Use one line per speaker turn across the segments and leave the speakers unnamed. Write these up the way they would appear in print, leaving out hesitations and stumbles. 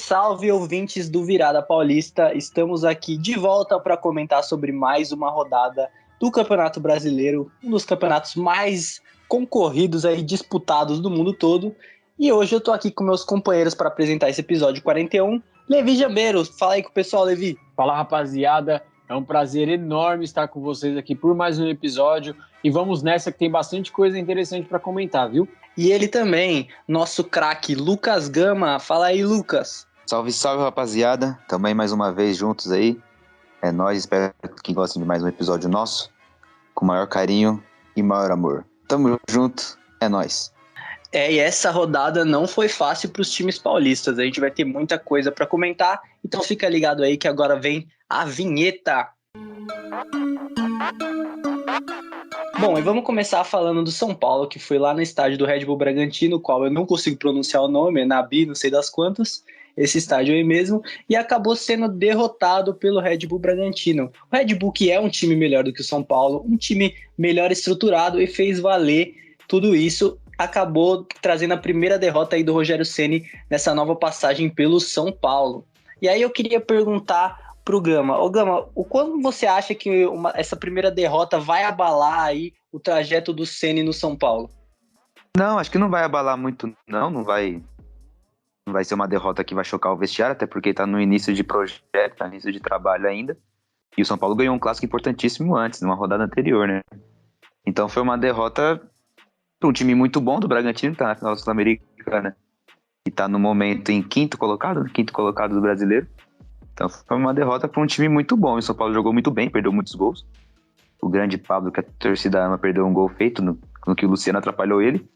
salve, ouvintes do Virada Paulista! Estamos aqui de volta para comentar sobre mais uma rodada do Campeonato Brasileiro, um dos campeonatos mais concorridos e disputados do mundo todo. E hoje eu tô aqui com meus companheiros para apresentar esse episódio 41. Levi Jambeiro, fala aí com o pessoal, Levi.
Fala, rapaziada, é um prazer enorme estar com vocês aqui por mais um episódio. E vamos nessa que tem bastante coisa interessante para comentar, viu?
E ele também, nosso craque Lucas Gama. Fala aí, Lucas.
Salve, salve, rapaziada. Também mais uma vez juntos aí. É nóis, espero que gostem de mais um episódio nosso. Com maior carinho e maior amor. Tamo junto, é nóis.
E essa rodada não foi fácil para os times paulistas. A gente vai ter muita coisa para comentar. Então fica ligado aí que agora vem a vinheta. Bom, e vamos começar falando do São Paulo, que foi lá no estádio do Red Bull Bragantino, qual eu não consigo pronunciar o nome, é Nabi, não sei das quantas, esse estádio aí mesmo, e acabou sendo derrotado pelo Red Bull Bragantino. O Red Bull, que é um time melhor do que o São Paulo, um time melhor estruturado e fez valer tudo isso, acabou trazendo a primeira derrota aí do Rogério Ceni nessa nova passagem pelo São Paulo. E aí eu queria perguntar pro Gama. Ô Gama, o quanto você acha que essa primeira derrota vai abalar aí o trajeto do Ceni no São Paulo?
Não, acho que não vai abalar muito, não vai ser uma derrota que vai chocar o vestiário, até porque tá no início de projeto, tá no início de trabalho ainda, e o São Paulo ganhou um clássico importantíssimo antes, numa rodada anterior, né? Então foi uma derrota para um time muito bom do Bragantino, que tá na final sul-americana, e tá no momento em quinto colocado do brasileiro. Então foi uma derrota para um time muito bom. O São Paulo jogou muito bem, perdeu muitos gols. O grande Pablo, que a torcida ama, perdeu um gol feito no que o Luciano atrapalhou ele.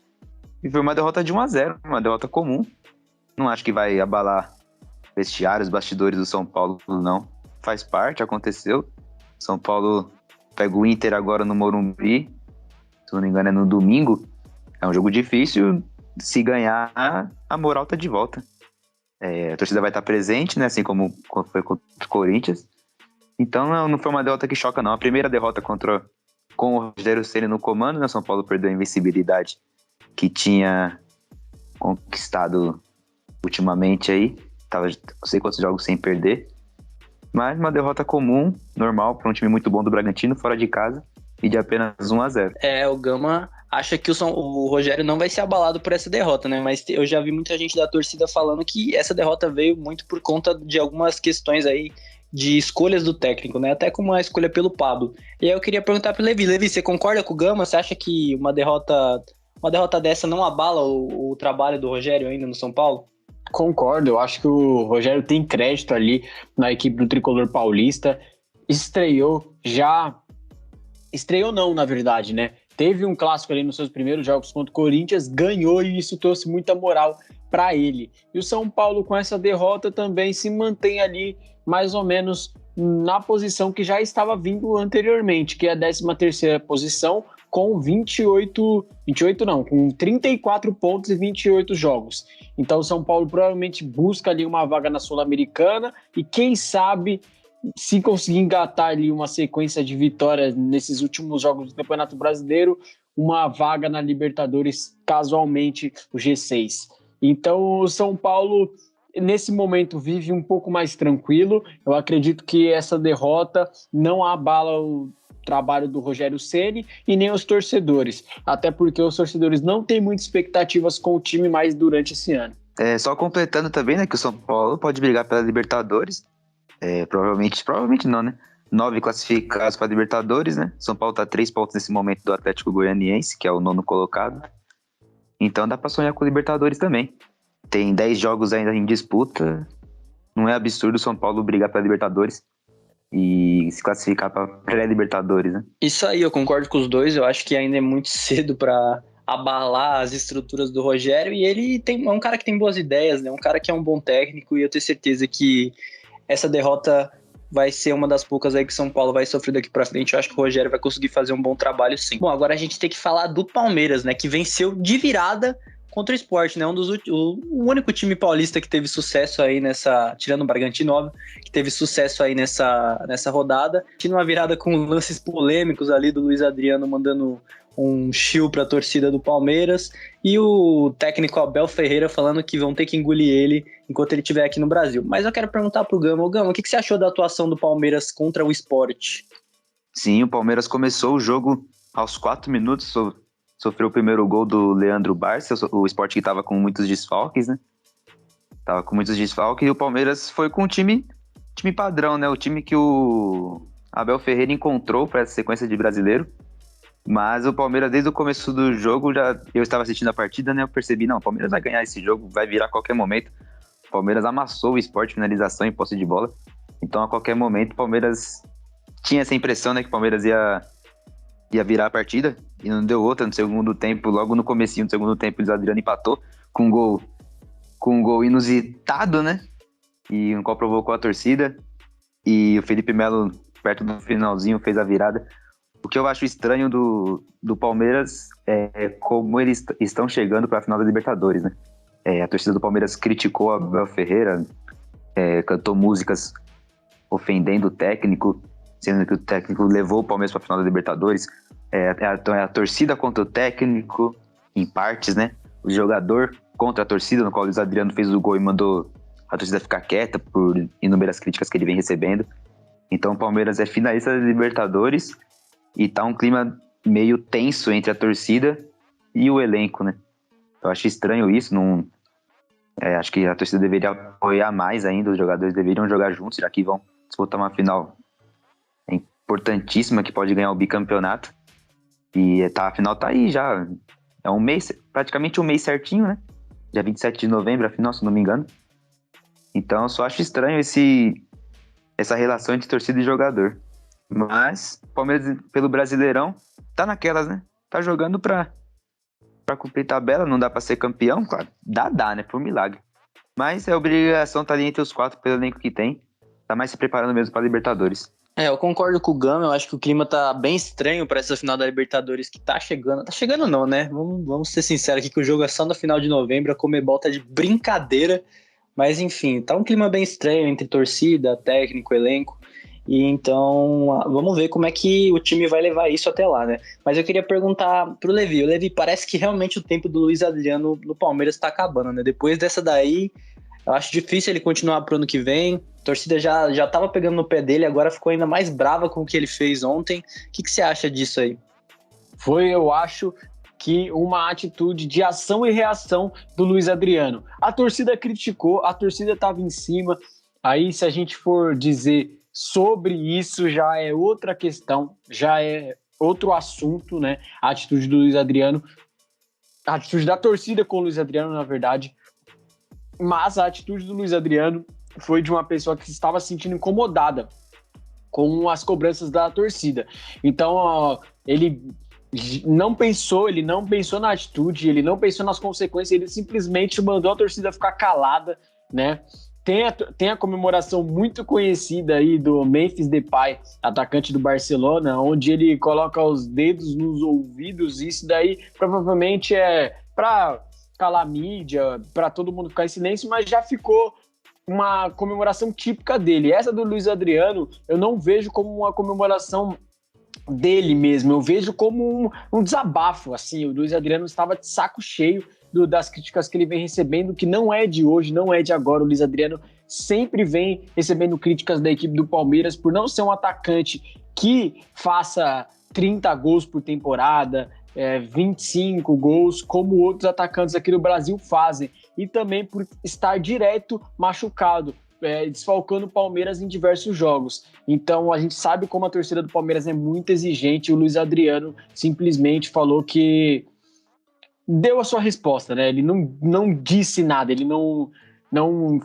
E foi uma derrota de 1-0, uma derrota comum. Não acho que vai abalar vestiários, bastidores do São Paulo, não. Faz parte, aconteceu. São Paulo pega o Inter agora no Morumbi. Se não me engano é no domingo. É um jogo difícil. Se ganhar, a moral tá de volta. A torcida vai estar presente, né? Assim como foi contra o Corinthians. Então não foi uma derrota que choca, não. A primeira derrota com o Rogério Ceni no comando, né? São Paulo perdeu a invencibilidade que tinha conquistado ultimamente aí. Tava não sei quantos jogos sem perder. Mas uma derrota comum, normal, para um time muito bom do Bragantino, fora de casa, e de apenas 1-0.
O Gama acha que o Rogério não vai ser abalado por essa derrota, né? Mas eu já vi muita gente da torcida falando que essa derrota veio muito por conta de algumas questões aí de escolhas do técnico, né? Até como a escolha pelo Pablo. E aí eu queria perguntar pro Levi. Levi, você concorda com o Gama? Você acha que uma derrota dessa não abala o trabalho do Rogério ainda no São Paulo?
Concordo, eu acho que o Rogério tem crédito ali na equipe do Tricolor Paulista. Estreou não, na verdade, né? Teve um clássico ali nos seus primeiros jogos contra o Corinthians, ganhou e isso trouxe muita moral para ele. E o São Paulo, com essa derrota, também se mantém ali mais ou menos na posição que já estava vindo anteriormente, que é a 13ª posição, com 34 pontos e 28 jogos. Então o São Paulo provavelmente busca ali uma vaga na Sul-Americana e quem sabe, se conseguir engatar ali uma sequência de vitórias nesses últimos jogos do Campeonato Brasileiro, uma vaga na Libertadores, casualmente o G6. Então o São Paulo, nesse momento, vive um pouco mais tranquilo. Eu acredito que essa derrota não abala o trabalho do Rogério Ceni e nem os torcedores, até porque os torcedores não têm muitas expectativas com o time mais durante esse ano.
Só completando também, né, que o São Paulo pode brigar pela Libertadores. Provavelmente não, né? 9 classificados para a Libertadores, né? São Paulo tá 3 pontos nesse momento do Atlético Goianiense, que é o 9º colocado. Então dá para sonhar com o Libertadores também. Tem 10 jogos ainda em disputa. Não é absurdo o São Paulo brigar pela Libertadores e se classificar para pré-Libertadores, né?
Isso aí, eu concordo com os dois. Eu acho que ainda é muito cedo para abalar as estruturas do Rogério. E ele é um cara que tem boas ideias, né? Um cara que é um bom técnico. E eu tenho certeza que essa derrota vai ser uma das poucas aí que São Paulo vai sofrer daqui pra frente. Eu acho que o Rogério vai conseguir fazer um bom trabalho, sim. Bom, agora a gente tem que falar do Palmeiras, né? Que venceu de virada contra o Sport, né? O único time paulista que teve sucesso aí tirando o Bragantino, óbvio, que teve sucesso aí nessa rodada. Tinha uma virada com lances polêmicos ali do Luiz Adriano mandando um chill para a torcida do Palmeiras, e o técnico Abel Ferreira falando que vão ter que engolir ele enquanto ele estiver aqui no Brasil. Mas eu quero perguntar pro Gama, Gama, o que você achou da atuação do Palmeiras contra o Sport?
Sim, o Palmeiras começou o jogo aos 4 minutos, sofreu o primeiro gol do Leandro Barça, o Sport que estava com muitos desfalques, né? Tava com muitos desfalques, e o Palmeiras foi com o time padrão, né? O time que o Abel Ferreira encontrou para essa sequência de brasileiro. Mas o Palmeiras, desde o começo do jogo, eu estava assistindo a partida, né? Eu percebi, não, o Palmeiras vai ganhar esse jogo, vai virar a qualquer momento. O Palmeiras amassou o Sport, finalização e posse de bola. Então, a qualquer momento, o Palmeiras tinha essa impressão, né, que o Palmeiras ia virar a partida. E não deu outra no segundo tempo. Logo no comecinho do segundo tempo, o Luiz Adriano empatou com um gol inusitado, né? E no qual provocou a torcida. E o Felipe Melo, perto do finalzinho, fez a virada. O que eu acho estranho do Palmeiras é como eles estão chegando para a final da Libertadores, né? A torcida do Palmeiras criticou a Abel Ferreira, cantou músicas ofendendo o técnico, sendo que o técnico levou o Palmeiras para a final da Libertadores. Então é a torcida contra o técnico, em partes, né? O jogador contra a torcida, no qual o Luiz Adriano fez o gol e mandou a torcida ficar quieta por inúmeras críticas que ele vem recebendo. Então o Palmeiras é finalista da Libertadores e tá um clima meio tenso entre a torcida e o elenco, né? Eu acho estranho isso, acho que a torcida deveria apoiar mais ainda, os jogadores deveriam jogar juntos, já que vão disputar uma final importantíssima que pode ganhar o bicampeonato. E a final tá aí já, é um mês, praticamente um mês certinho, né? Dia 27 de novembro, a final, se não me engano. Então eu só acho estranho essa relação entre torcida e jogador. Mas o Palmeiras, pelo Brasileirão, tá naquelas, né? Tá jogando pra cumprir tabela, não dá pra ser campeão, claro. Dá, né? Por um milagre. Mas a obrigação tá ali entre os 4 pelo elenco que tem. Tá mais se preparando mesmo pra Libertadores.
Eu concordo com o Gama, eu acho que o clima tá bem estranho pra essa final da Libertadores que tá chegando. Tá chegando não, né? Vamos ser sinceros aqui que o jogo é só no final de novembro, a Conmebol tá de brincadeira. Mas enfim, tá um clima bem estranho entre torcida, técnico, elenco. E então, vamos ver como é que o time vai levar isso até lá, né? Mas eu queria perguntar pro Levi. O Levi, parece que realmente o tempo do Luiz Adriano no Palmeiras tá acabando, né? Depois dessa daí, eu acho difícil ele continuar pro ano que vem. A torcida já tava pegando no pé dele, agora ficou ainda mais brava com o que ele fez ontem. O que você acha disso aí?
Eu acho que uma atitude de ação e reação do Luiz Adriano. A torcida criticou, a torcida estava em cima. Aí, se a gente for dizer sobre isso, já é outra questão, já é outro assunto, né? A atitude do Luiz Adriano, a atitude da torcida com o Luiz Adriano, na verdade. Mas a atitude do Luiz Adriano foi de uma pessoa que estava se sentindo incomodada com as cobranças da torcida. Então, ele não pensou na atitude, ele não pensou nas consequências, ele simplesmente mandou a torcida ficar calada, né? Tem a comemoração muito conhecida aí do Memphis Depay, atacante do Barcelona, onde ele coloca os dedos nos ouvidos, e isso daí provavelmente é para calar a mídia, para todo mundo ficar em silêncio, mas já ficou uma comemoração típica dele. Essa do Luiz Adriano, eu não vejo como uma comemoração dele mesmo, eu vejo como um desabafo, assim. O Luiz Adriano estava de saco cheio das críticas que ele vem recebendo, que não é de hoje, não é de agora. O Luiz Adriano sempre vem recebendo críticas da equipe do Palmeiras por não ser um atacante que faça 30 gols por temporada, 25 gols, como outros atacantes aqui no Brasil fazem, e também por estar direto machucado, desfalcando o Palmeiras em diversos jogos. Então a gente sabe como a torcida do Palmeiras é muito exigente, e o Luiz Adriano simplesmente falou que deu a sua resposta, né? Ele não disse nada, ele não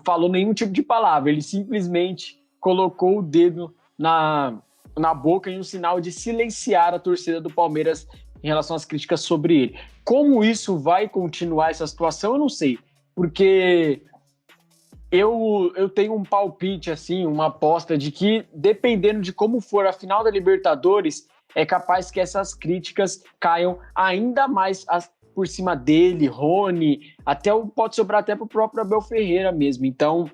falou nenhum tipo de palavra, ele simplesmente colocou o dedo na boca em um sinal de silenciar a torcida do Palmeiras em relação às críticas sobre ele. Como isso vai continuar, essa situação, eu não sei, porque eu tenho um palpite, assim, uma aposta de que, dependendo de como for a final da Libertadores, é capaz que essas críticas caiam ainda mais por cima dele, Rony, pode sobrar até para o próprio Abel Ferreira mesmo. Então,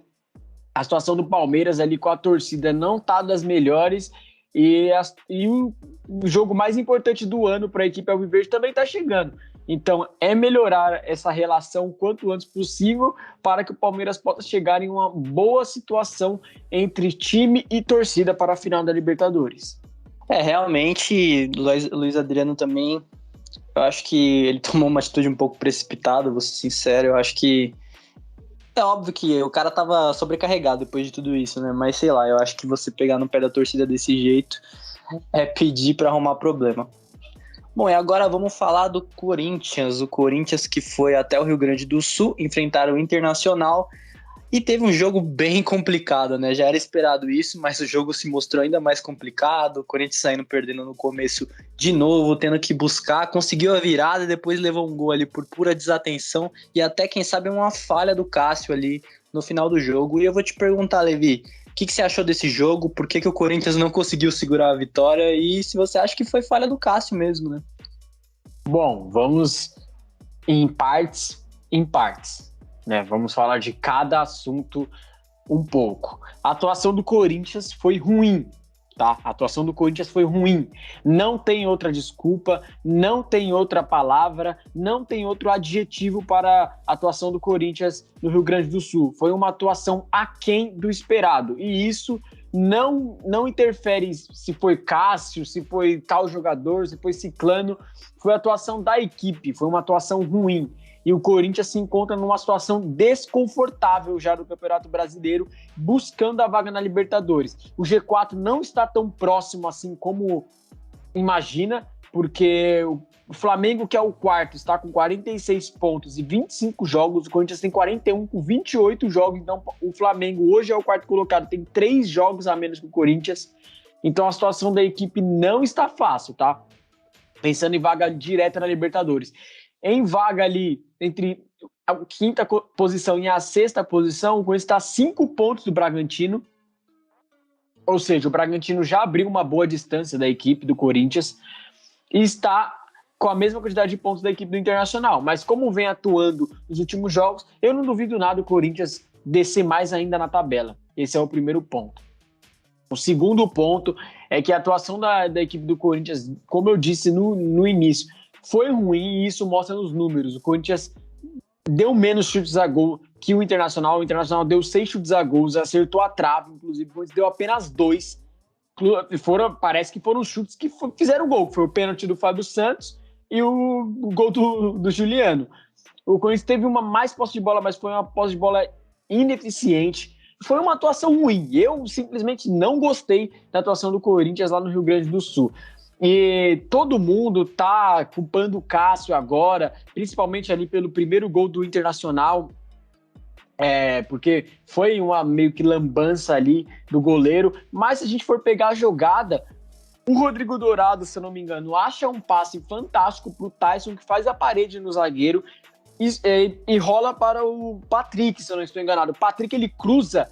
a situação do Palmeiras ali com a torcida não tá das melhores, E o jogo mais importante do ano para a equipe alviverde também está chegando. Então, é melhorar essa relação o quanto antes possível para que o Palmeiras possa chegar em uma boa situação entre time e torcida para a final da Libertadores.
Realmente, Luiz Adriano também, eu acho que ele tomou uma atitude um pouco precipitada, vou ser sincero. Eu acho que é óbvio que o cara tava sobrecarregado depois de tudo isso, né? Mas sei lá, eu acho que você pegar no pé da torcida desse jeito é pedir para arrumar problema. Bom, e agora vamos falar do Corinthians. O Corinthians que foi até o Rio Grande do Sul enfrentar o Internacional e teve um jogo bem complicado, né? Já era esperado isso, mas o jogo se mostrou ainda mais complicado. O Corinthians saindo perdendo no começo de novo, tendo que buscar, conseguiu a virada e depois levou um gol ali por pura desatenção e até, quem sabe, uma falha do Cássio ali no final do jogo. E eu vou te perguntar, Levi, o que você achou desse jogo? Por que o Corinthians não conseguiu segurar a vitória? E se você acha que foi falha do Cássio mesmo, né?
Bom, vamos em partes, né? Vamos falar de cada assunto um pouco. A atuação do Corinthians foi ruim, tá? A atuação do Corinthians foi ruim. Não tem outra desculpa, não tem outra palavra, não tem outro adjetivo para a atuação do Corinthians no Rio Grande do Sul. Foi uma atuação aquém do esperado. E isso não interfere se foi Cássio, se foi tal jogador, se foi ciclano. Foi a atuação da equipe, foi uma atuação ruim. E o Corinthians se encontra numa situação desconfortável já do Campeonato Brasileiro, buscando a vaga na Libertadores. O G4 não está tão próximo assim como imagina, porque o Flamengo, que é o quarto, está com 46 pontos e 25 jogos, o Corinthians tem 41 com 28 jogos, então o Flamengo hoje é o quarto colocado, tem 3 jogos a menos que o Corinthians, então a situação da equipe não está fácil, tá? Pensando em vaga direta na Libertadores. Em vaga ali entre a quinta posição e a sexta posição, o Corinthians está a 5 pontos do Bragantino, ou seja, o Bragantino já abriu uma boa distância da equipe do Corinthians e está com a mesma quantidade de pontos da equipe do Internacional. Mas como vem atuando nos últimos jogos, eu não duvido nada o Corinthians descer mais ainda na tabela. Esse é o primeiro ponto. O segundo ponto é que a atuação da equipe do Corinthians, como eu disse no início, foi ruim e isso mostra nos números. O Corinthians deu menos chutes a gol que o Internacional deu 6 chutes a gols, acertou a trave, inclusive o Corinthians deu apenas 2. Parece que foram chutes que fizeram gol, que foi o pênalti do Fábio Santos e o gol do Juliano. O Corinthians teve uma mais posse de bola, mas foi uma posse de bola ineficiente. Foi uma atuação ruim. Eu simplesmente não gostei da atuação do Corinthians lá no Rio Grande do Sul. E todo mundo tá culpando o Cássio agora, principalmente ali pelo primeiro gol do Internacional, porque foi uma meio que lambança ali do goleiro. Mas se a gente for pegar a jogada, o Rodrigo Dourado, se eu não me engano, acha um passe fantástico pro Tyson, que faz a parede no zagueiro, e rola para o Patrick, se eu não estou enganado. O Patrick, ele cruza.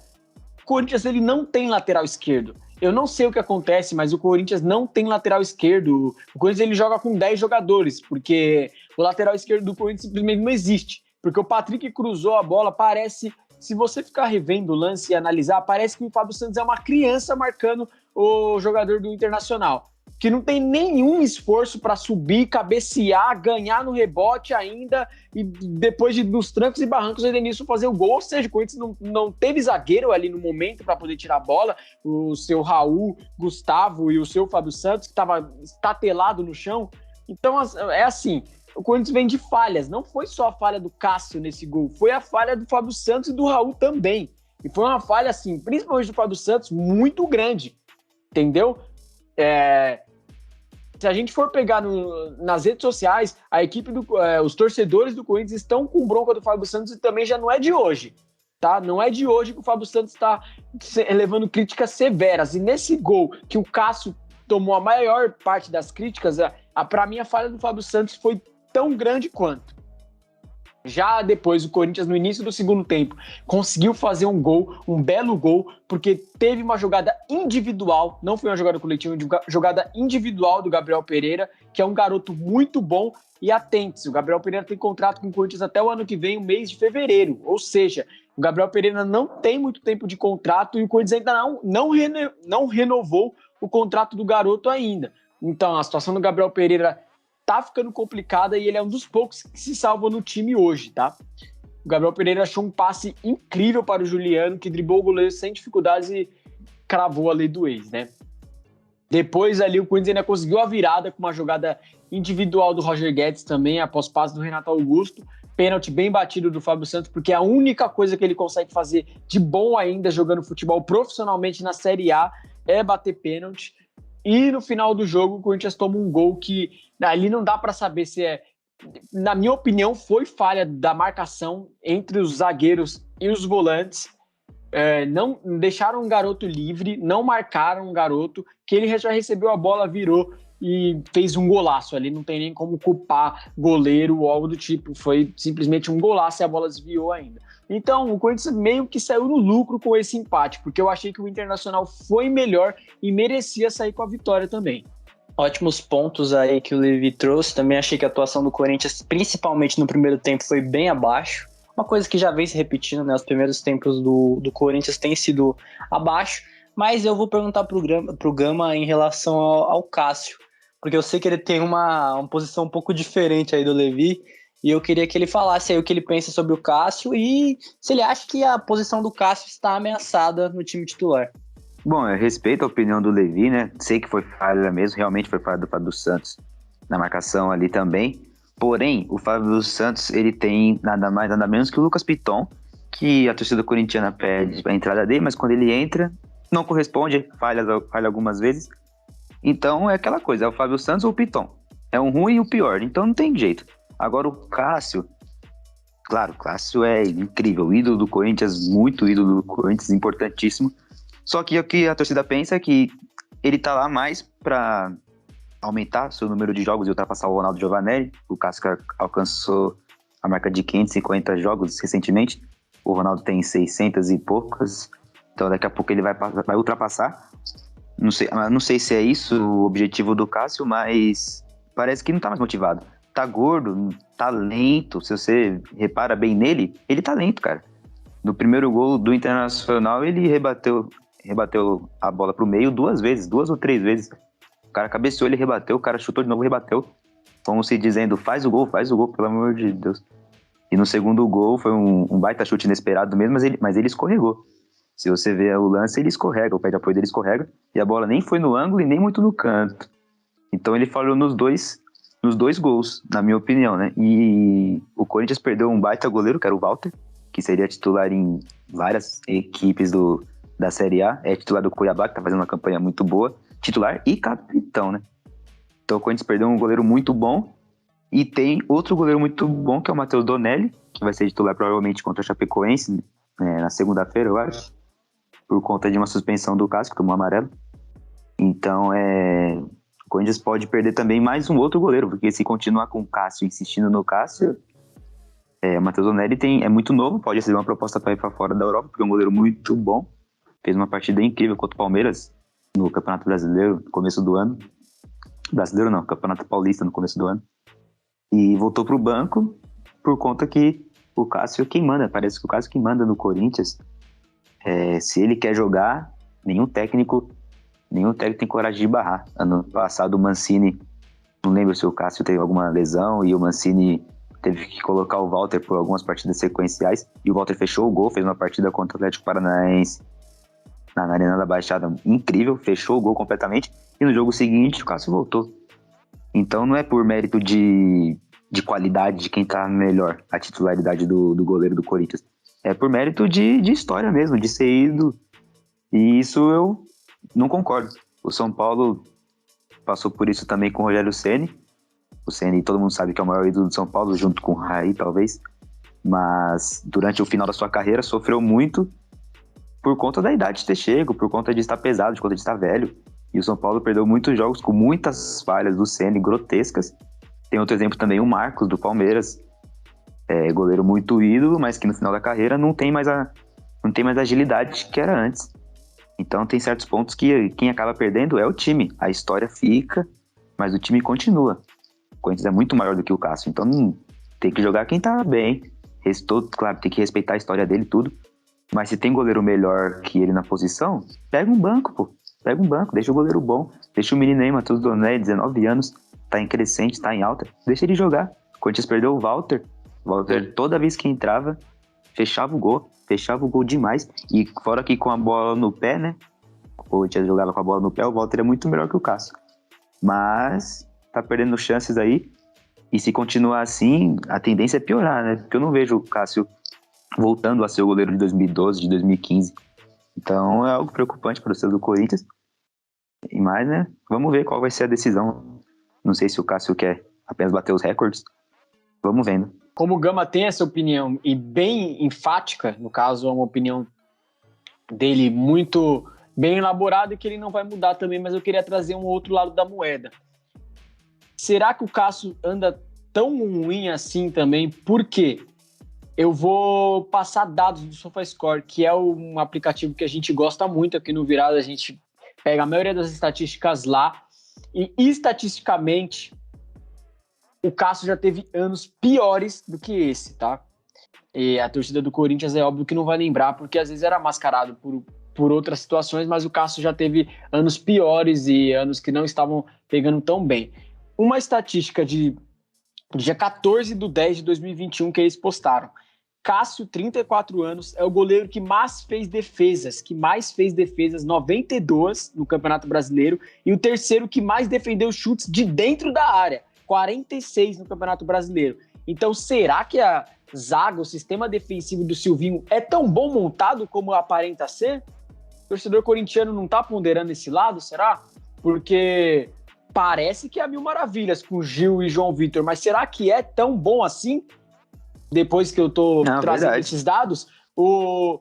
O Corinthians, ele não tem lateral esquerdo. Eu não sei o que acontece, mas o Corinthians não tem lateral esquerdo. O Corinthians, ele joga com 10 jogadores, porque o lateral esquerdo do Corinthians simplesmente não existe. Porque o Patrick cruzou a bola, parece... Se você ficar revendo o lance e analisar, parece que o Fábio Santos é uma criança marcando o jogador do Internacional, que não tem nenhum esforço para subir, cabecear, ganhar no rebote ainda, e depois dos trancos e barrancos, o Edenilson fazer o gol. Ou seja, o Corinthians não teve zagueiro ali no momento para poder tirar a bola. O seu Raul, Gustavo e o seu Fábio Santos, que estava estatelado no chão. Então, é assim, o Corinthians vem de falhas. Não foi só a falha do Cássio nesse gol, foi a falha do Fábio Santos e do Raul também. E foi uma falha, assim, principalmente do Fábio Santos, muito grande. Entendeu? Se a gente for pegar nas redes sociais, a equipe os torcedores do Corinthians estão com bronca do Fábio Santos e também já não é de hoje, tá? Não é de hoje que o Fábio Santos está levando críticas severas. E nesse gol que o Cássio tomou a maior parte das críticas, para mim a falha do Fábio Santos foi tão grande quanto. Já depois, o Corinthians, no início do segundo tempo, conseguiu fazer um gol, um belo gol, porque teve uma jogada individual, não foi uma jogada coletiva, uma jogada individual do Gabriel Pereira, que é um garoto muito bom. E atente-se, o Gabriel Pereira tem contrato com o Corinthians até o ano que vem, o mês de fevereiro. Ou seja, o Gabriel Pereira não tem muito tempo de contrato e o Corinthians ainda não renovou o contrato do garoto ainda. Então, a situação do Gabriel Pereira tá ficando complicada e ele é um dos poucos que se salvam no time hoje, tá? O Gabriel Pereira achou um passe incrível para o Juliano, que driblou o goleiro sem dificuldades e cravou a lei do ex, né? Depois ali o Corinthians ainda conseguiu a virada com uma jogada individual do Roger Guedes também, após passe do Renato Augusto. Pênalti bem batido do Fábio Santos, porque a única coisa que ele consegue fazer de bom ainda jogando futebol profissionalmente na Série A é bater pênalti. E no final do jogo o Corinthians toma um gol que ali não dá para saber se é... Na minha opinião, foi falha da marcação entre os zagueiros e os volantes. Não deixaram o garoto livre, não marcaram o garoto, que ele já recebeu a bola, virou e fez um golaço ali, não tem nem como culpar goleiro ou algo do tipo, foi simplesmente um golaço e a bola desviou ainda. Então o Corinthians meio que saiu no lucro com esse empate, porque eu achei que o Internacional foi melhor e merecia sair com a vitória também.
Ótimos pontos aí que o Levi trouxe. Também achei que a atuação do Corinthians, principalmente no primeiro tempo, foi bem abaixo. Uma coisa que já vem se repetindo, né? Os primeiros tempos do Corinthians têm sido abaixo. Mas eu vou perguntar pro Gama em relação ao Cássio, porque eu sei que ele tem uma posição um pouco diferente aí do Levi, e eu queria que ele falasse aí o que ele pensa sobre o Cássio e se ele acha que a posição do Cássio está ameaçada no time titular.
Bom, eu respeito a opinião do Levi, né? Sei que foi falha mesmo, realmente foi falha do Fábio Santos na marcação ali também. Porém, o Fábio Santos, ele tem nada mais, nada menos que o Lucas Piton, que a torcida corintiana pede a entrada dele, mas quando ele entra, não corresponde, falha algumas vezes. Então é aquela coisa, é o Fábio Santos ou o Piton. É um ruim e o pior, então não tem jeito. Agora o Cássio, claro, o Cássio é incrível, ídolo do Corinthians, muito ídolo do Corinthians, importantíssimo. Só que o que a torcida pensa é que ele tá lá mais para aumentar seu número de jogos e ultrapassar o Ronaldo Giovanelli. O Cássio alcançou a marca de 550 jogos recentemente. O Ronaldo tem 600 e poucas. Então daqui a pouco ele vai ultrapassar. Não sei se é isso o objetivo do Cássio, mas parece que não tá mais motivado. Tá gordo, tá lento. Se você repara bem nele, ele tá lento, cara. No primeiro gol do Internacional, ele rebateu a bola pro meio 2 ou 3 vezes. O cara cabeceou, ele rebateu, o cara chutou de novo, rebateu. Como se dizendo, faz o gol, pelo amor de Deus. E no segundo gol foi um baita chute inesperado mesmo, mas ele escorregou. Se você vê o lance, ele escorrega, o pé de apoio dele escorrega, e a bola nem foi no ângulo e nem muito no canto. Então ele falhou nos dois gols, na minha opinião, né? E o Corinthians perdeu um baita goleiro, que era o Walter, que seria titular em várias equipes da Série A. É titular do Cuiabá, que tá fazendo uma campanha muito boa. Titular e capitão, né? Então o Corinthians perdeu um goleiro muito bom. E tem outro goleiro muito bom, que é o Matheus Donelli, que vai ser titular provavelmente contra o Chapecoense, na segunda-feira, eu acho. Por conta de uma suspensão do Cássio, que tomou amarelo. Então, o Corinthians pode perder também mais um outro goleiro, porque se continuar com o Cássio, insistindo no Cássio, o Matheus Donelli é muito novo, pode receber uma proposta para ir para fora da Europa, porque é um goleiro muito bom. Fez uma partida incrível contra o Palmeiras no Campeonato Brasileiro, no começo do ano. Brasileiro não, Campeonato Paulista no começo do ano. E voltou para o banco por conta que o Cássio é quem manda. Parece que o Cássio é quem manda no Corinthians. Se ele quer jogar, nenhum técnico tem coragem de barrar. Ano passado o Mancini, não lembro se o Cássio teve alguma lesão e o Mancini teve que colocar o Walter por algumas partidas sequenciais, e o Walter fechou o gol, fez uma partida contra o Atlético Paranaense na Arena da Baixada incrível, fechou o gol completamente, e no jogo seguinte o Cássio voltou. Então não é por mérito de qualidade de quem tá melhor a titularidade do goleiro do Corinthians. É por mérito de história mesmo, de ser ídolo. E isso eu não concordo. O São Paulo passou por isso também com o Rogério Ceni. O Ceni, todo mundo sabe que é o maior ídolo do São Paulo, junto com o Raí, talvez. Mas durante o final da sua carreira sofreu muito por conta da idade de ter chego, por conta de estar pesado, por conta de estar velho. E o São Paulo perdeu muitos jogos com muitas falhas do Ceni, grotescas. Tem outro exemplo também, o Marcos, do Palmeiras. Goleiro muito ídolo, mas que no final da carreira não tem mais a agilidade que era antes. Então tem certos pontos que quem acaba perdendo é o time. A história fica, mas o time continua. O Corinthians é muito maior do que o Cássio, então tem que jogar quem tá bem. Claro, tem que respeitar a história dele e tudo. Mas se tem goleiro melhor que ele na posição, pega um banco, pô. Pega um banco, deixa o goleiro bom, deixa o menino aí, Matheus Donelli, 19 anos, tá em crescente, tá em alta, deixa ele jogar. O Corinthians perdeu o Walter, toda vez que entrava, fechava o gol demais, e fora que com a bola no pé, né, o Corinthians jogava com a bola no pé, o Walter é muito melhor que o Cássio, mas tá perdendo chances aí, e se continuar assim, a tendência é piorar, né, porque eu não vejo o Cássio voltando a ser o goleiro de 2012, de 2015, então é algo preocupante para o torcedor do Corinthians, mas, né, vamos ver qual vai ser a decisão, não sei se o Cássio quer apenas bater os recordes, vamos vendo.
Como o Gama tem essa opinião e bem enfática, no caso é uma opinião dele muito bem elaborada e que ele não vai mudar também, mas eu queria trazer um outro lado da moeda. Será que o Cássio anda tão ruim assim também? Por quê? Eu vou passar dados do SofaScore, que é um aplicativo que a gente gosta muito aqui no Virada, a gente pega a maioria das estatísticas lá e estatisticamente o Cássio já teve anos piores do que esse, tá? E a torcida do Corinthians é óbvio que não vai lembrar, porque às vezes era mascarado por outras situações, mas o Cássio já teve anos piores e anos que não estavam pegando tão bem. Uma estatística de dia 14/10/2021 que eles postaram. Cássio, 34 anos, é o goleiro que mais fez defesas, 92 no Campeonato Brasileiro, e o terceiro que mais defendeu chutes de dentro da área, 46 no Campeonato Brasileiro. Então, será que a zaga, o sistema defensivo do Silvinho é tão bom montado como aparenta ser? O torcedor corintiano não tá ponderando esse lado, será? Porque parece que é a mil maravilhas com Gil e João Vitor, mas será que é tão bom assim? Depois que eu tô trazendo esses dados, o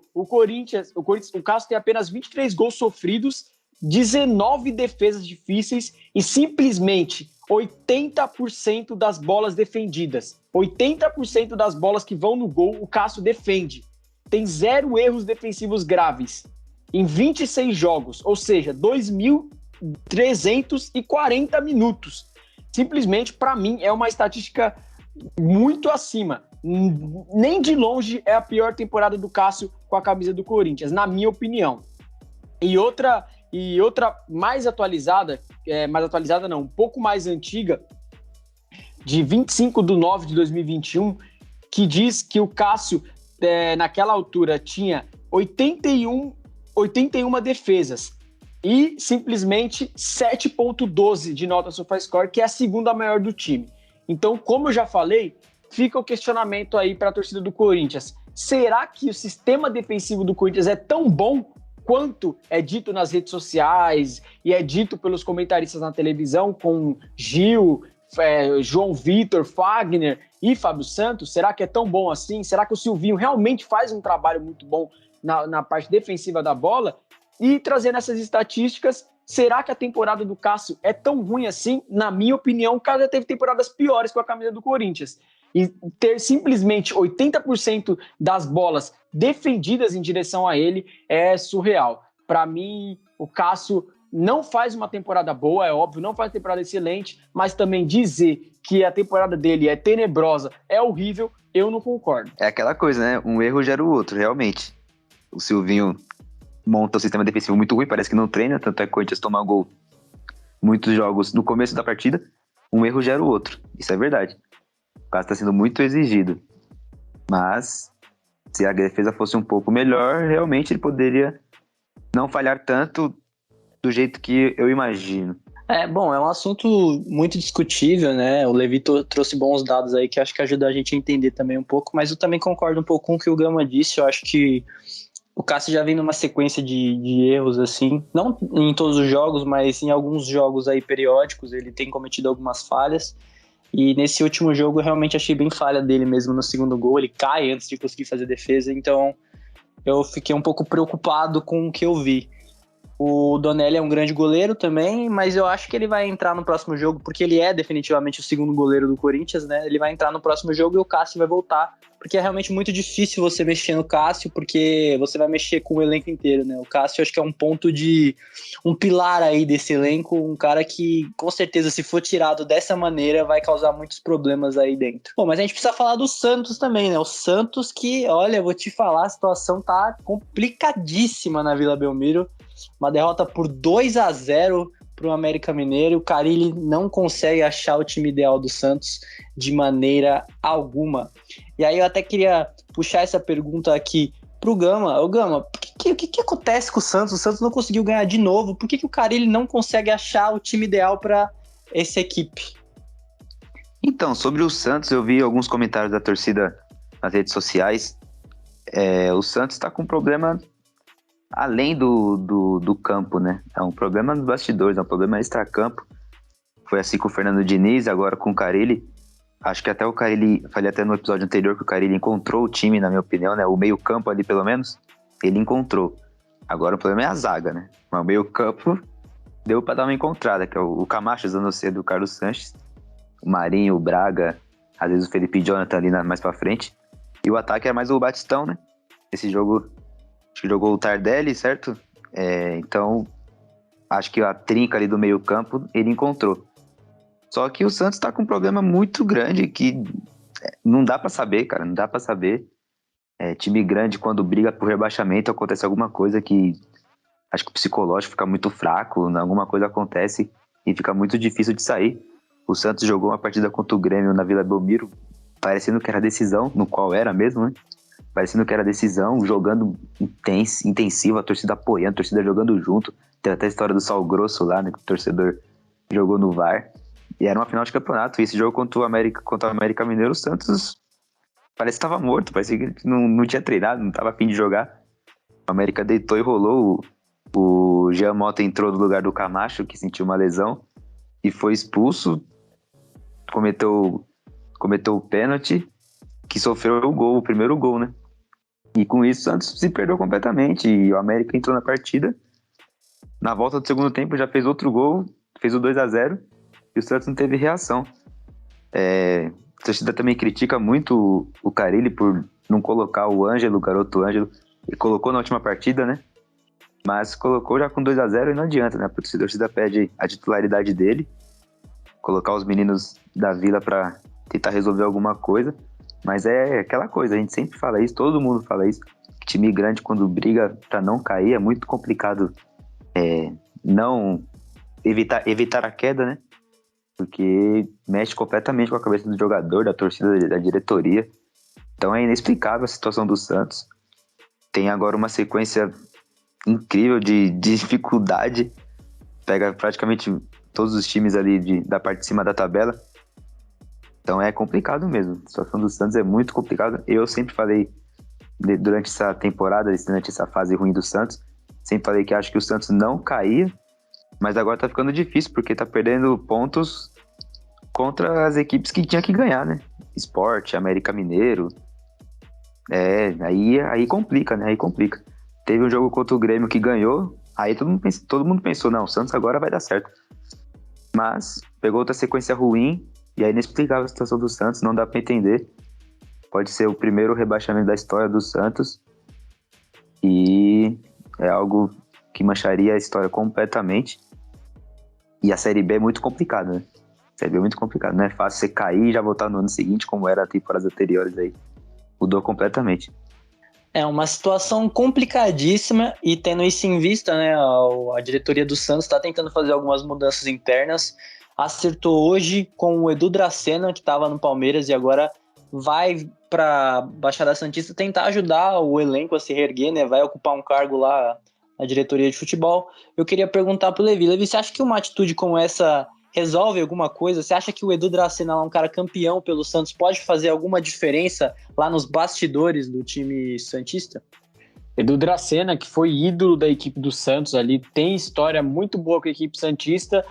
Cássio tem apenas 23 gols sofridos, 19 defesas difíceis e simplesmente 80% das bolas defendidas. 80% das bolas que vão no gol, o Cássio defende. Tem 0 erros defensivos graves em 26 jogos, ou seja, 2.340 minutos. Simplesmente, para mim, é uma estatística muito acima. Nem de longe é a pior temporada do Cássio com a camisa do Corinthians, na minha opinião. E outra mais atualizada não, um pouco mais antiga, de 25/9/2021, que diz que o Cássio, naquela altura, tinha 81 defesas e simplesmente 7.12 de nota SofaScore, que é a segunda maior do time. Então, como eu já falei, fica o questionamento aí para a torcida do Corinthians. Será que o sistema defensivo do Corinthians é tão bom quanto é dito nas redes sociais e é dito pelos comentaristas na televisão, com Gil, João Vitor, Fagner e Fábio Santos? Será que é tão bom assim? Será que o Silvinho realmente faz um trabalho muito bom na parte defensiva da bola? E trazendo essas estatísticas, será que a temporada do Cássio é tão ruim assim? Na minha opinião, o Cássio já teve temporadas piores com a camisa do Corinthians. E ter simplesmente 80% das bolas defendidas em direção a ele é surreal. Para mim, o Cássio não faz uma temporada boa, é óbvio, não faz uma temporada excelente, mas também dizer que a temporada dele é tenebrosa, é horrível, eu não concordo.
É aquela coisa, né? Um erro gera o outro, realmente. O Silvinho monta o sistema defensivo muito ruim, parece que não treina, tanto é que o Corinthians toma gol muitos jogos no começo da partida, um erro gera o outro, isso é verdade. O Cássio está sendo muito exigido, mas se a defesa fosse um pouco melhor, realmente ele poderia não falhar tanto do jeito que eu imagino.
Bom, é um assunto muito discutível, né? O Levi trouxe bons dados aí que acho que ajuda a gente a entender também um pouco, mas eu também concordo um pouco com o que o Gama disse. Eu acho que o Cássio já vem numa sequência de erros, assim, não em todos os jogos, mas em alguns jogos aí periódicos, ele tem cometido algumas falhas, e nesse último jogo eu realmente achei bem falha dele mesmo no segundo gol, ele cai antes de conseguir fazer defesa, então eu fiquei um pouco preocupado com o que eu vi. O Donelli é um grande goleiro também, mas eu acho que ele vai entrar no próximo jogo, porque ele é definitivamente o segundo goleiro do Corinthians, né? Ele vai entrar no próximo jogo e o Cássio vai voltar, porque é realmente muito difícil você mexer no Cássio, porque você vai mexer com o elenco inteiro, né? O Cássio acho que é um pilar aí desse elenco, um cara que com certeza se for tirado dessa maneira vai causar muitos problemas aí dentro. Bom, mas a gente precisa falar do Santos também, né? O Santos que, olha, vou te falar, a situação tá complicadíssima na Vila Belmiro. Uma derrota por 2-0 para o América Mineiro. O Carille não consegue achar o time ideal do Santos de maneira alguma. E aí eu até queria puxar essa pergunta aqui pro Gama. Ô Gama, o que acontece com o Santos? O Santos não conseguiu ganhar de novo. Por que o Carille não consegue achar o time ideal para essa equipe?
Então, sobre o Santos, eu vi alguns comentários da torcida nas redes sociais. O Santos está com um problema além do campo, né? É um problema nos bastidores, é um problema extracampo. Foi assim com o Fernando Diniz, agora com o Carille. Acho que até o Carille, falei até no episódio anterior que o Carille encontrou o time, na minha opinião, né? O meio campo ali, pelo menos, ele encontrou. Agora o problema é a zaga, né? Mas o meio campo deu para dar uma encontrada, que é o Camacho, Zanocelo, o Carlos Sanches, o Marinho, o Braga, às vezes o Felipe Jonathan ali mais pra frente. E o ataque era mais o Batistão, né? Esse jogo, acho que jogou o Tardelli, certo? Então, acho que a trinca ali do meio campo, ele encontrou. Só que o Santos tá com um problema muito grande que não dá pra saber, cara, não dá pra saber. Time grande, quando briga por rebaixamento, acontece alguma coisa que acho que o psicológico fica muito fraco, alguma coisa acontece e fica muito difícil de sair. O Santos jogou uma partida contra o Grêmio na Vila Belmiro, parecendo que era decisão, no qual era mesmo, né? Parecendo que era decisão, jogando intensivo, a torcida apoiando, a torcida jogando junto. Tem até a história do Sal Grosso lá, né? Que o torcedor jogou no VAR. E era uma final de campeonato. E esse jogo contra o América Mineiro, o Santos parece que estava morto, parecia que não tinha treinado, não estava a fim de jogar. O América deitou e rolou. O Jean Mota entrou no lugar do Camacho, que sentiu uma lesão, e foi expulso. Cometeu o pênalti, que sofreu o primeiro gol, né? E com isso o Santos se perdeu completamente. E o América entrou na partida. Na volta do segundo tempo já fez outro gol, fez o 2-0, e o Santos não teve reação. A torcida também critica muito o Carille por não colocar o garoto Ângelo, e colocou na última partida, né? Mas colocou já com 2-0 e não adianta, né? A torcida pede a titularidade dele, colocar os meninos da Vila para tentar resolver alguma coisa. Mas é aquela coisa, a gente sempre fala isso, todo mundo fala isso. Time grande, quando briga para não cair, é muito complicado não evitar a queda, né? Porque mexe completamente com a cabeça do jogador, da torcida, da diretoria. Então é inexplicável a situação do Santos. Tem agora uma sequência incrível de dificuldade. Pega praticamente todos os times ali da parte de cima da tabela. Então é complicado mesmo. A situação do Santos é muito complicada. Eu sempre falei, durante essa temporada, durante essa fase ruim do Santos, sempre falei que acho que o Santos não caía, mas agora tá ficando difícil, porque tá perdendo pontos contra as equipes que tinha que ganhar, né? Sport, América Mineiro. Aí complica, né? Aí complica. Teve um jogo contra o Grêmio que ganhou, aí todo mundo pensou, não, o Santos agora vai dar certo. Mas pegou outra sequência ruim, e é inexplicável a situação do Santos, não dá pra entender. Pode ser o primeiro rebaixamento da história do Santos, e é algo que mancharia a história completamente. E a Série B é muito complicada, né? A Série B é muito complicada, não é fácil você cair e já voltar no ano seguinte, como era a temporadas anteriores aí. Mudou completamente.
É uma situação complicadíssima, e tendo isso em vista, né, a diretoria do Santos está tentando fazer algumas mudanças internas. Acertou hoje com o Edu Dracena, que estava no Palmeiras e agora vai para Baixada Santista tentar ajudar o elenco a se reerguer, né? Vai ocupar um cargo lá na diretoria de futebol. Eu queria perguntar pro Levi. Levi, você acha que uma atitude como essa resolve alguma coisa? Você acha que o Edu Dracena, um cara campeão pelo Santos, pode fazer alguma diferença lá nos bastidores do time santista?
Edu Dracena, que foi ídolo da equipe do Santos ali, tem história muito boa com a equipe santista,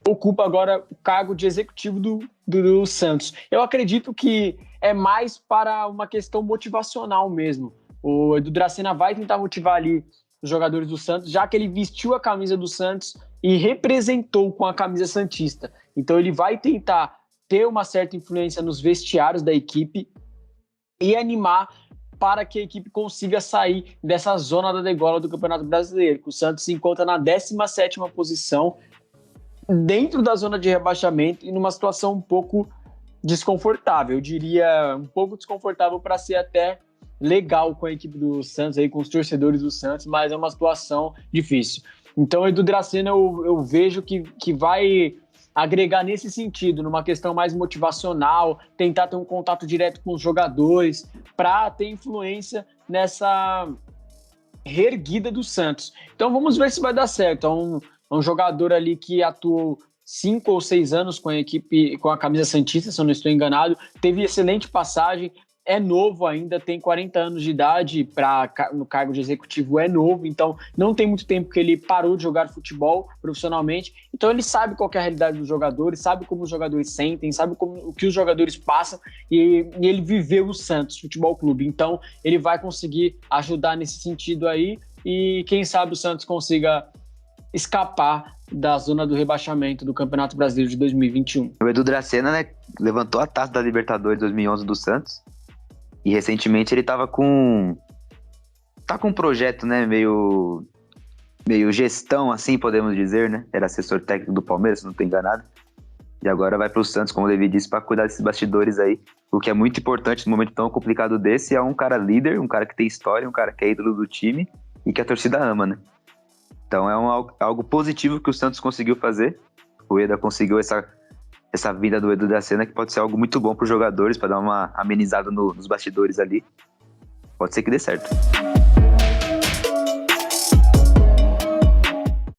ocupa agora o cargo de executivo do Santos. Eu acredito que é mais para uma questão motivacional mesmo. O Edu Dracena vai tentar motivar ali os jogadores do Santos, já que ele vestiu a camisa do Santos e representou com a camisa santista. Então ele vai tentar ter uma certa influência nos vestiários da equipe e animar para que a equipe consiga sair dessa zona da degola do Campeonato Brasileiro, que o Santos se encontra na 17ª posição, dentro da zona de rebaixamento e numa situação um pouco desconfortável. Eu diria um pouco desconfortável para ser até legal com a equipe do Santos, aí, com os torcedores do Santos, mas é uma situação difícil. Então, o Edu Dracena eu vejo que vai agregar nesse sentido, numa questão mais motivacional, tentar ter um contato direto com os jogadores, para ter influência nessa reerguida do Santos. Então, vamos ver se vai dar certo. É um jogador ali que atuou 5 ou 6 anos com a equipe, com a camisa santista, se eu não estou enganado, teve excelente passagem, é novo ainda, tem 40 anos de idade, no cargo de executivo é novo, então não tem muito tempo que ele parou de jogar futebol profissionalmente, então ele sabe qual que é a realidade dos jogadores, sabe como os jogadores sentem, sabe o que os jogadores passam, e ele viveu o Santos Futebol Clube, então ele vai conseguir ajudar nesse sentido aí, e quem sabe o Santos consiga escapar da zona do rebaixamento do Campeonato Brasileiro de 2021.
O Edu Dracena, né, levantou a taça da Libertadores 2011 do Santos, e recentemente ele tá com um projeto, né, meio gestão, assim, podemos dizer, né, era assessor técnico do Palmeiras, se não estou enganado, e agora vai pro Santos, como o Levi disse, para cuidar desses bastidores aí, o que é muito importante num momento tão complicado desse, é um cara líder, um cara que tem história, um cara que é ídolo do time, e que a torcida ama, né. Então é algo positivo que o Santos conseguiu fazer. O Eda conseguiu essa vida do Edu Dracena, que pode ser algo muito bom para os jogadores, para dar uma amenizada nos bastidores ali. Pode ser que dê certo.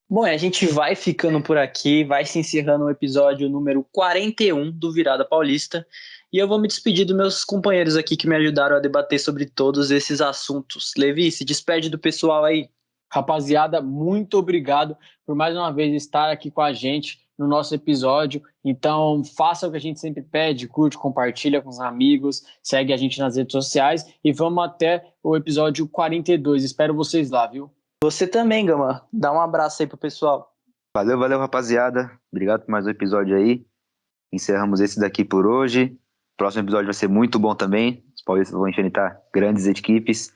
Bom, a gente vai ficando por aqui, vai se encerrando o episódio número 41 do Virada Paulista. E eu vou me despedir dos meus companheiros aqui que me ajudaram a debater sobre todos esses assuntos. Levi, se despede do pessoal aí.
Rapaziada, muito obrigado por mais uma vez estar aqui com a gente no nosso episódio. Então, faça o que a gente sempre pede, curte, compartilha com os amigos, segue a gente nas redes sociais e vamos até o episódio 42. Espero vocês lá, viu?
Você também, Gama. Dá um abraço aí pro pessoal.
Valeu, rapaziada. Obrigado por mais um episódio aí. Encerramos esse daqui por hoje. O próximo episódio vai ser muito bom também. Os paulistas vão enfrentar grandes equipes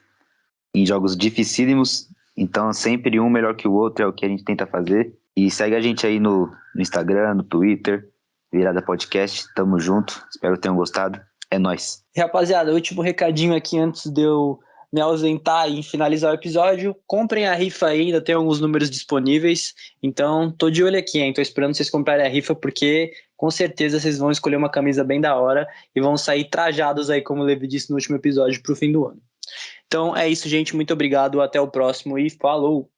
em jogos dificílimos. Então, sempre um melhor que o outro é o que a gente tenta fazer. E segue a gente aí no Instagram, no Twitter, Virada Podcast. Tamo junto. Espero que tenham gostado. É nóis.
E, rapaziada, último recadinho aqui antes de eu me ausentar e finalizar o episódio. Comprem a rifa aí, ainda tem alguns números disponíveis. Então, tô de olho aqui, hein? Tô esperando vocês comprarem a rifa, porque com certeza vocês vão escolher uma camisa bem da hora e vão sair trajados aí, como o Levi disse no último episódio, pro fim do ano. Então é isso, gente. Muito obrigado. Até o próximo e falou!